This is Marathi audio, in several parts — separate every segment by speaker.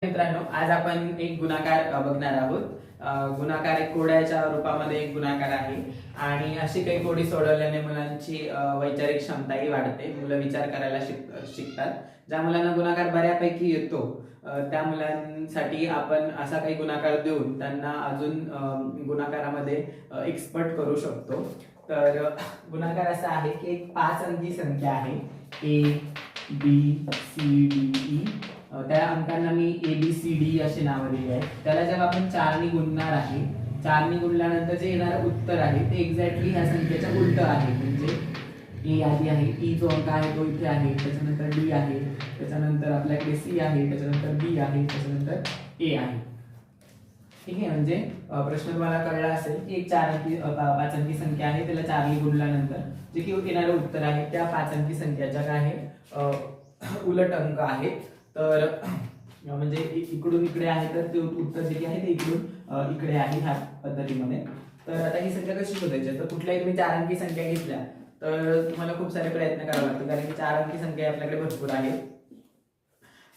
Speaker 1: मित्रांनो, आज आपण एक गुणाकार बघणार आहोत. गुणाकार एक कोड्याच्या रूपामध्ये एक गुणाकार आहे आणि अशी काही कोडी सोडवल्याने मुलांची वैचारिक क्षमताही वाढते. मुलं विचार करायला शिकतात. ज्या मुलांना गुणाकार बऱ्यापैकी येतो त्या मुलांसाठी आपण असा काही गुणाकार देऊन त्यांना अजून गुणाकारामध्ये एक्सपर्ट करू शकतो. तर गुणाकार असा आहे की एक 5 अंकी संख्या आहे ABCDE. त्या अंकांना मी ABCD असे नाव दिले आहे. त्याला जेव्हा आपण 4 ने गुणणार आहे, 4 ने गुणल्यानंतर जे येणारं उत्तर आहे ते एक्झॅक्टली ह्या संख्येच्या उलट आहे. म्हणजे A आधी आहे, E जो अंक आहे तो इथे आहे, त्याच्यानंतर D आहे, त्याच्यानंतर आपल्याकडे C आहे, त्याच्यानंतर B आहे, त्याच्यानंतर A आहे. ठीक आहे. म्हणजे प्रश्न तुम्हाला कळला असेल की एक 5 अंकी संख्या आहे, त्याला 4 ने गुणल्यानंतर जे की येणारं उत्तर आहे त्या 5 अंकी संख्याच्या काय आहे उलट अंक आहेत. तर म्हणजे इकडून इकडे आहे तर ते उत्तर जे आहे ते इकडून इकडे आहे ह्या पद्धतीमध्ये. तर आता ही संख्या कशी शोधायची? तर कुठल्याही तुम्ही 4 अंकी संख्या घेतल्या तर तुम्हाला खूप सारे प्रयत्न करावे लागतात, कारण की 4 अंकी संख्या आपल्याकडे भरपूर आहेत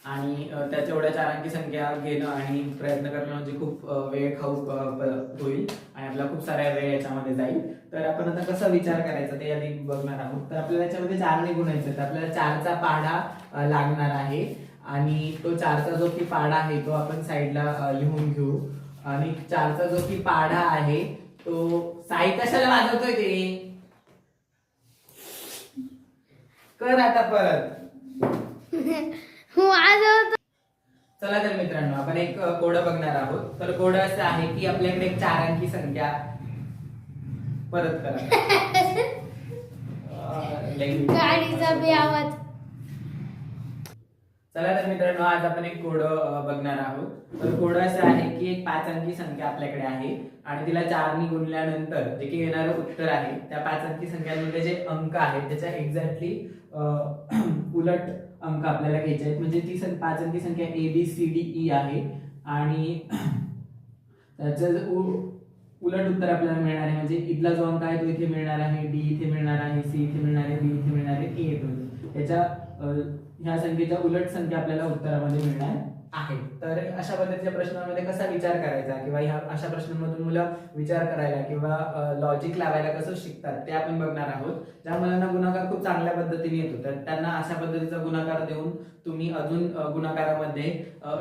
Speaker 1: आणि त्याच्या एवढ्या 4 अंकी संख्या घेणं आणि प्रयत्न करणं म्हणजे खूप वेळ खाऊ होईल आणि आपला खूप सारा वेळ याच्यामध्ये जाईल. तर आपण आता कसा विचार करायचा ते आधी बघणार आहोत. तर आपल्याला याच्यामध्ये 4 ने गुणायचं, तर आपल्याला 4चा पाढा लागणार आहे आणि तो 4चा जो की पाढा आहे तो आपण साईडला लिहून घेऊ. आणि 4चा जो की पाढा आहे तो साई कशाला वाजवतोय ते कर आता परत. चला तर मित्रांनो, आपण एक कोडं बघणार आहोत. तर कोडं असं आहे की आपल्याकडे एक 4 अंकी संख्या परत करा
Speaker 2: गाडीचा बी आवाज.
Speaker 1: चला तर मित्रांनो, आज आपण एक कोडं बघणार आहोत. तर कोडं असं आहे की एक 5 अंकी संख्या आपल्याकडे आहे आणि तिला 4 ने गुणल्यानंतर जे की येणारं उत्तर आहे त्या 5 अंकी संख्यांमध्ये जे अंक आहेत त्याच्या एक्झॅक्टली उलट अंक आपल्याला घ्यायचे आहेत. म्हणजे ती 5 अंकी संख्या ABCDE आहे आणि त्याचं उलट उत्तर आपल्याला मिळणार आहे. म्हणजे इथला जो अंक आहे तो इथे मिळणार आहे, D इथे मिळणार आहे, C इथे मिळणार आहे, B इथे मिळणार आहे, A इथे. त्याच्या ह्या संख्येच्या उलट संख्या आपल्याला उत्तरामध्ये मिळणार आहे. तर अशा पद्धतीच्या प्रश्नांमध्ये कसा विचार करायचा किंवा ह्या अशा प्रश्नांमधून मुलं विचार करायला किंवा लॉजिक लावायला कसं शिकतात ते आपण बघणार आहोत. ज्या मुलांना गुणाकार खूप चांगल्या पद्धतीने येतो तर त्यांना अशा पद्धतीचा गुणाकार देऊन तुम्ही अजून गुणाकारामध्ये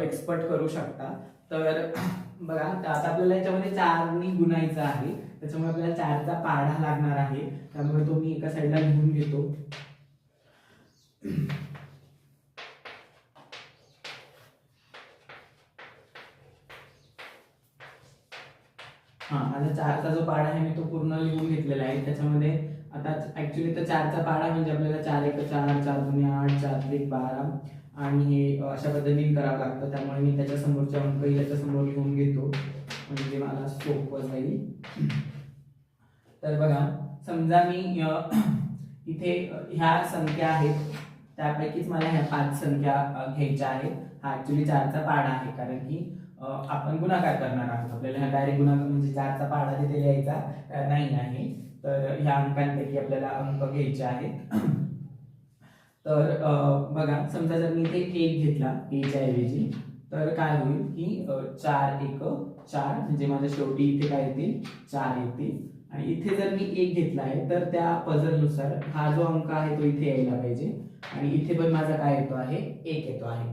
Speaker 1: एक्सपर्ट करू शकता. तर बघा, आता आपल्याला याच्यामध्ये 4 ने गुणायचं आहे, त्याच्यामुळे आपल्याला 4चा पाढा लागणार आहे. त्यामुळे तो मी एका साईडला लिहून घेतो. आता 4चा जो पाढा आहे मी तो पूर्ण लिहून घेतलेला आहे. त्याच्यामध्ये आता ऍक्च्युली तर 4चा पाढा म्हणजे आपल्याला 4 1 4 4 2 8 4 1 12 आणि हे अशा पद्धतीने करावं लागतं. त्यामुळे मी त्याच्या समोरच्या अंक याच्या समोर लिहून घेतो म्हणजे मला सोपं जाईल. तर बघा, समजा मी इथे ह्या संख्या आहेत त्यापैकीच मला ह्या 5 संख्या घ्यायच्या आहेत. हा ऍक्च्युली 4चा पाढा आहे, कारण की आपण गुणाकार करणार आहोत. आपल्याला हा डायरेक्ट गुणाकार म्हणजे 4चा पाढा तिथे लिहायचा नाही आहे. तर ह्या अंकांपैकी आपल्याला अंक घ्यायचे आहेत. तर बघा, समजा जर मी इथे 1 घेतला च्या ऐवजी तर काय होईल की 4 1 4 म्हणजे माझ्या शेवटी इथे काय येतील 4 येतील. आणि इथे जर मी 1 घेतला आहे तर त्या पझलनुसार हा जो अंक आहे तो इथे यायला पाहिजे आणि इथे पण माझा काय येतो आहे 1 येतो आहे.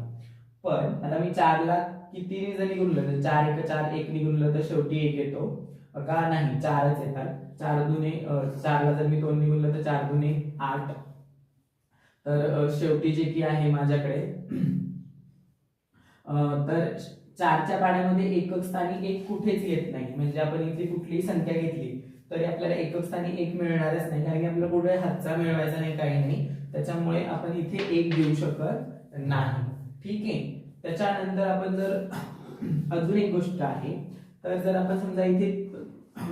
Speaker 1: पण आता मी 4ला कितीने जरी गुणलं तर 4 1 4 1 ने गुणलं तर शेवटी 1 येतो का? नाही, 4च येतात. 4 दुने 4ला जर मी 2 ने गुणलं तर 4 दुने 8. तर शेवटी जे की आहे माझ्याकडे तर 4च्या पाढ्यामध्ये एकक स्थानी 1 कुठेच येत नाही. म्हणजे आपण इथे कुठलीही संख्या घेतली तरी आपल्याला एकक स्थानी 1 मिळणारच नाही, कारण की आपल्याला कुठे हातचा मिळवायचा नाही, काही नाही. त्याच्यामुळे आपण इथे 1 देऊ शकत नाही. ठीक आहे. त्याच्यानंतर आपण जर अजून एक गोष्ट आहे, तर जर आपण समजा इथे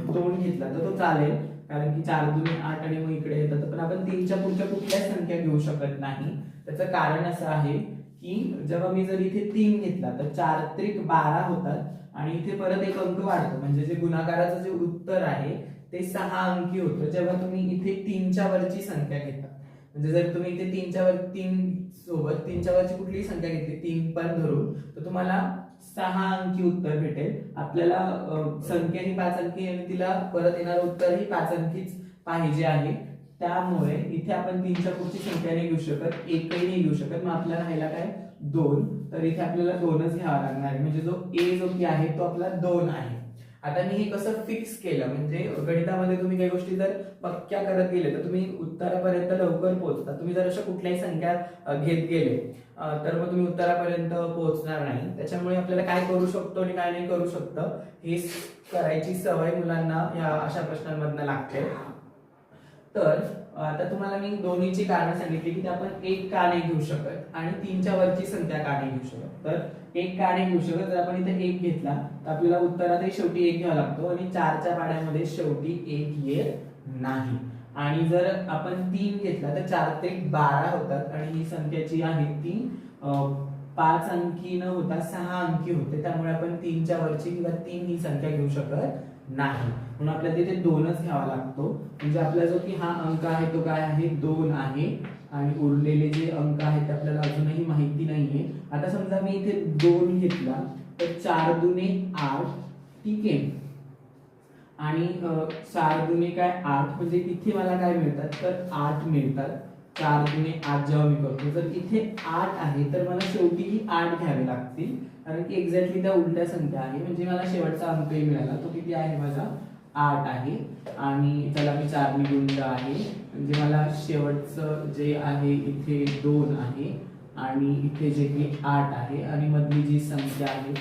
Speaker 1: 2 घेतला तर तो चालेल, कारण की 4 दुने 8 आणि मग इकडे येतात. पण आपण 3च्या पुढच्या कुठल्याच संख्या घेऊ शकत नाही. त्याचं कारण असं आहे की जेव्हा मी जर इथे 3 घेतला तर 4 त्रिक 12 होतात आणि इथे परत एक अंक वाढतो. म्हणजे जे गुणाकाराचं जे उत्तर आहे ते 6 अंकी होतं जेव्हा तुम्ही इथे 3च्या वरची संख्या घेता. म्हणजे जर तुम्ही इथे 3 वरची कुठलीही संख्या घेतली 3 पण धरून तर तुम्हाला 6 अंकी उत्तर भेटेल. आपल्याला संख्या ही 5 अंकी आणि तिला परत येणारं उत्तर ही 5 अंकीच पाहिजे आहे. त्यामुळे इथे आपण 3च्या पुढची संख्या नाही घेऊ शकत, एकही नाही घेऊ शकत. मग आपल्याला राहिला काय 2. तर इथे आपल्याला 2च घ्यावा लागणार आहे. म्हणजे जो ए जो की आहे तो आपला 2 आहे. आता मी हे कसं फिक्स केलं म्हणजे गणितामध्ये तुम्ही काही गोष्टी जर पक्क्या करत गेले तर तुम्ही उत्तरापर्यंत लवकर पोहोचता. तुम्ही जर अशा कुठल्याही संख्या घेत गेले तर मग तुम्ही उत्तरापर्यंत पोहोचणार नाही. त्याच्यामुळे आपल्याला काय करू शकतो आणि काय नाही करू शकतो हे करायची सवय मुलांना या अशा प्रश्नांमधनं लागते. तर आता तुम्हाला मी दोन्हीची कारणं सांगितली की आपण 1 का नाही घेऊ शकत आणि 3च्या वरची संख्या का नाही घेऊ शकत. तर 1 का नाही घेऊ शकत, जर आपण इथे 1 घेतला तर आपल्याला उत्तरातही शेवटी 1 घ्यावा लागतो आणि 4च्या पाड्यामध्ये शेवटी 1 येत नाही. आणि जर आपण 3 घेतला तर 4 ते 12 होतात आणि ही संख्या जी आहे ती 5 अंकी न होता 6 अंकी होते. त्यामुळे आपण 3च्या वरची किंवा 3 ही संख्या घेऊ शकत नाही. म्हणून आपल्याला तिथे 2च घ्यावा लागतो. म्हणजे आपला जो की हा अंक आहे तो काय आहे 2 आहे आणि उरलेले जे अंक आहेत ते आपल्याला अजूनही माहिती नाहीये. आता समजा मी इथे 2 घेतला तर 4 दुने 8, ठीक आहे. आणि 4 दुने काय 8 म्हणजे इथे मला काय मिळतात तर 8 मिळतात. 4 दुने 8 जेव्हा मी करतो तर इथे 8 आहे तर मला शेवटी ही 8 घ्यावे लागतील कारण की एक्झॅक्टली त्या उलट्या संख्या आहे. म्हणजे मला शेवटचा अंकही मिळाला तो किती आहे माझा 8 आहे. आणि त्याला मी 4 ने गुणलं आहे म्हणजे मला शेवटचं जे आहे इथे 2 आहे आणि इथे जे की 8 आहे आणि मधली जी संख्या आहे